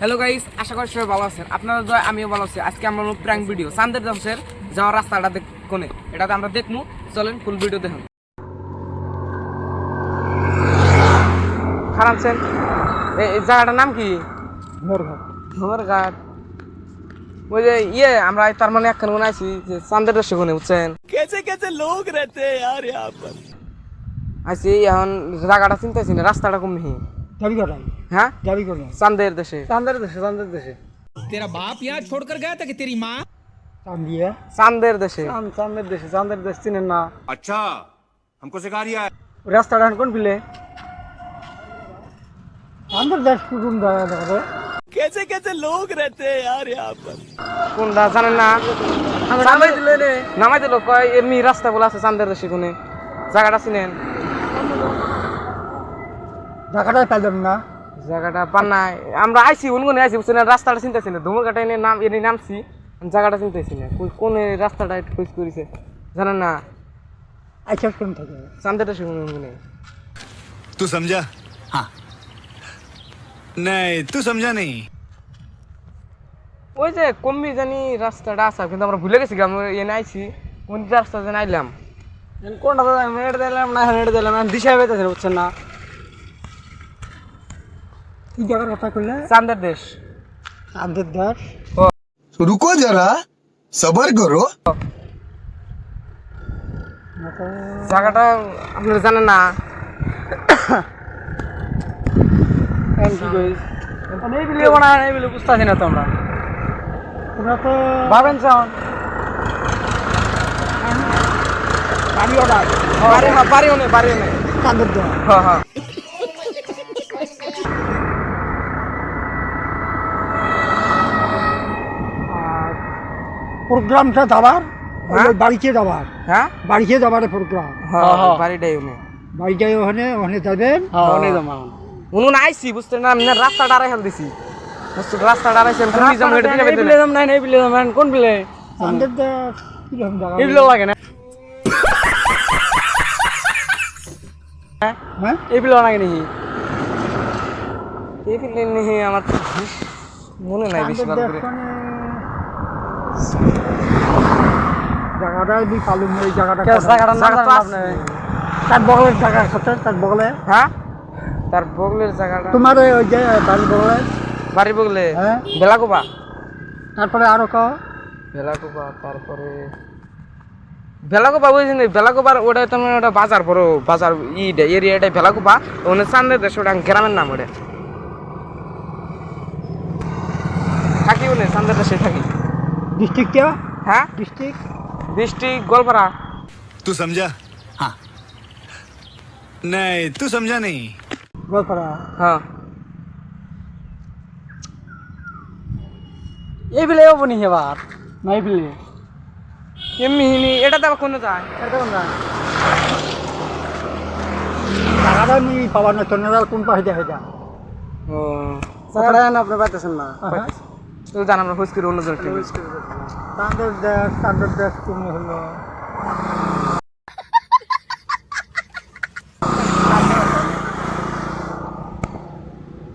Hello guys, আশা করি সবাই ভালো আছেন। আপনারা দয়া আমিও ভালো আছি। আজকে আমরা প্র্যাঙ্ক ভিডিও চান্দের দাসের যাওয়ার রাস্তাটা কোনে এটাতে আমরা দেখবো। চলেন ফুল ভিডিও দেখুন। খারাপছেন এই জায়গাটার নাম কি? ধুমরঘাট। ওই যে আমরা তার মানে একখান মনে আছি যে চান্দের দাসে কোনে, বুঝছেন? कैसे कैसे लोग रहते हैं यार यहाँ पर। আছি এখন জায়গাটা চিন্তাছি না, রাস্তাটা কম হি। হ্যাঁ, চান্দের দেশে। तेरा बाप यहाँ छोड़कर गया था कि तेरी माँ? চান্দের দেশে। চিনেন না? अच्छा हमको सिखा रिया है। রাস্তাটা কোন বিলে? চান্দের দেশ কোন জায়গা? कैसे कैसे लोग रहते हैं यार यहाँ पर। কোনটা জানেন না? নামাই দিল রে, নামাই দিল। কয় এমনি রাস্তা বলে আছে চান্দের দেশে কোনে, জায়গাটা চিনেন? জায়গাটা পাইলাম না। জায়গাটা পান নাই। আমরা আইছি উনগুনে আইছি, বুঝছেন? রাস্তাটা চিন্তাছি না, ধুমরঘাটে এনে নামছি, জায়গাটা চিন্তাছি না। কোন রাস্তাটা একটু খোঁজ করেছে জানেন না? আচ্ছা কোন থেকে? চান্দের দেশে উনগুনে। तू समझा? हाँ नहीं तू समझा नहीं। ওই যে কমবি জানি রাস্তাটা আছে, কিন্তু আমরা ভুলে গেছি। আমরা এনে আইছি, কোন রাস্তা যেন আইলাম। কোনটা হেঁটে দিলাম না, হেঁটে দিলাম দিশা পেতেছে, বুঝছেন না? কি জায়গার কথা করলে? চান্দের দেশ। চান্দের দেশ? रुको जरा सबर करो। জায়গাটা আপনারা জানেন না? কি কইস? এই বিলে বানা, এই বিলে বুঝতাছি না তো আমরা। তোমরা তো ভাবেন চাও বাড়িও না, বাড়িও নেই। চান্দের দেশ। হ্যাঁ হ্যাঁ। প্রোগ্রামটা যাবার, হ্যাঁ? বাড়িতে যাবার, হ্যাঁ বাড়িতে যাবার প্রোগ্রাম। হ্যাঁ, বাড়িটাই উনি। বাড়িটাই ওখানে ওখানে যাবেন। ওখানে জমা উনুন আইছি, বুঝতেন না? আমি রাস্তাটা আড়াই হাল দিছি, বুঝছেন? রাস্তাটা আড়াইছি আমি। কোন জাম হেঁটে দিলে বিলে যাম নাই, এই বিলে যাবেন কোন বিলে? চান্দের দেশ কি রকম জায়গা? এই বিলে লাগে না? হ্যাঁ এই বিলে লাগে নাকি? এই বিলে নেই, আমার তো মনে নাই বেশি ভালো করে। জায়গাটা দি পালুম, এই জায়গাটা জায়গাটার নাম জায়গা তো জানেন আছে। আপনি? তার বগলের জায়গা আছে, তার বগলে। হ্যাঁ, তার বগলের জায়গাটা তোমার ওই যে বাড়ির বগলে। বাড়ি বগলে হ্যাঁ, বেলাকোবা। তারপরে আরো বেলাকোবা, তারপরে বেলাকোবা। বুঝছেন? বেলাকোবার ওটা তোমার ওটা বাজার, বড় বাজার এরিয়াটাই বেলাকোবা। ওখানে চান্দের দেশ, ওটা গ্রামের নাম। ওটা থাকি, ওনে চান্দের দেশে থাকি। ডিস্ট্রিক্টটা? হ্যাঁ, ডিস্ট্রিক্ট গোলপাড়া। तू समझा? हाँ नहीं तू समझा नहीं। গোলপাড়া। হ্যাঁ, এই বিলে যাবো নি এবার? না এই বিলে এমনি এটা তো আবার কোনো যায়। জায়গাটা আমি পাবার না, চন্দ্রদাল কোন পাশে দেখা যায়? ও জায়গাটা আপনি পাইতেছেন না। তো জান, আমরা খোঁজ করি অন্যজন। চান্দের দেশ তুমি হলো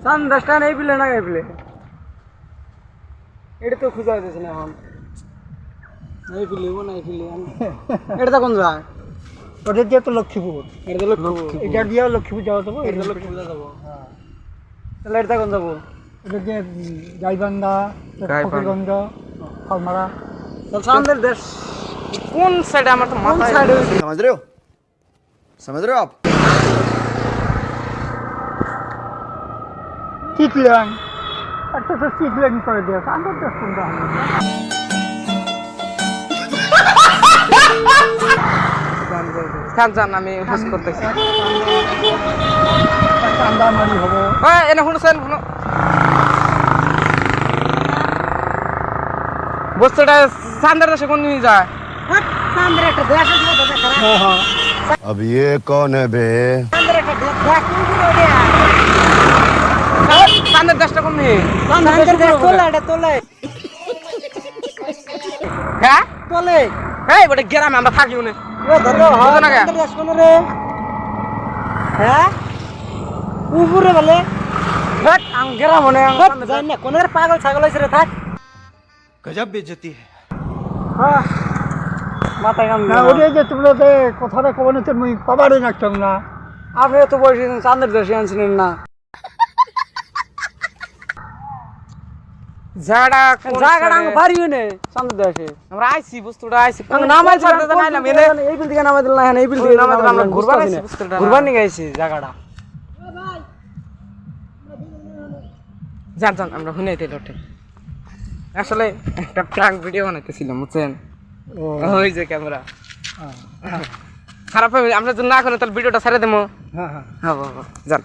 চান্দেশটা এই বিলে না, এই বিলে এটা তো খুঁজে যাচ্ছে না এখন। এই বিলে ও না, এই বিলে এটা কোন যায়? ওটা দিয়ে তো লক্ষ্মীপুর। এটা লক্ষ্মীপুর, এটা দিয়েও লক্ষ্মীপুর যাওয়া যাবো। এটা লক্ষ্মীপুর যাবো। হ্যাঁ, তাহলে এটা কোন যাবো? এটা দিয়ে গাইবান্ধা, ফকিরগঞ্জ, খালমারা। চান্দের দেশ কোন সাইডে? আমার তো মাথায় समझ रहे हो आप? চিটলেন, একটা তো চিটলেন করে দিয়ে চান্দের দেশ কোনটা হবে? জান, আমি খোঁজ করতেছি। চান্দামারি হবো। এনে শুনছেন? বস্তুটা চান্দের দেশে কোন দিন যায়? চান্দের একটা দেশ আছে, হ্যাঁ হ্যাঁ। अब ये कौन है बे? চান্দের একটা দেশ কোনগুলো ওটা? চান্দের দেশটা কোন দিন? চান্দের দেশ তোলে, এটা তোলে। হ্যাঁ তোলে। এই ওটা গ্রামে আমরা থাকি। উনি ও ধরো, বুঝো না কে? চান্দের দেশ কোন রে? হ্যাঁ উপরে বলে আঙ্গেরা মনে জানি না কোনের পাগল ছাগল হইছে রে থাক गजब बेइज्जती है হ্যাঁ মাথা কাম না ওই যে তোমরা যে কথাটা কবনে তো মুই পাবারই নাকতাম না আপনি তো বলছেন চাঁদের দেশে আনছিলেন না জায়গাটা আঙ্গ পারিও নে চাঁদের দেশে আমরা আইছি বস্তুটা আইছি আঙ্গ নামাই ছাড়তে নাইলাম এনে এই বিল থেকে নামাই দিল না এই বিল থেকে নামাই দিলাম, আমরা ঘুরবার আইছি বস্তুটা। ঘুরবার নিয়ে গেছি জায়গাটা জান আমরা হুনাইতে লটে আসলে একটা প্র্যাঙ্ক ভিডিও বানাইতেছিলাম বুঝছেন ওই যে ক্যামেরা খারাপ হবে আমরা যদি না করি তাহলে ভিডিওটা ছেড়ে দেবো হ্যাঁ হ্যাঁ হ্যাঁ জান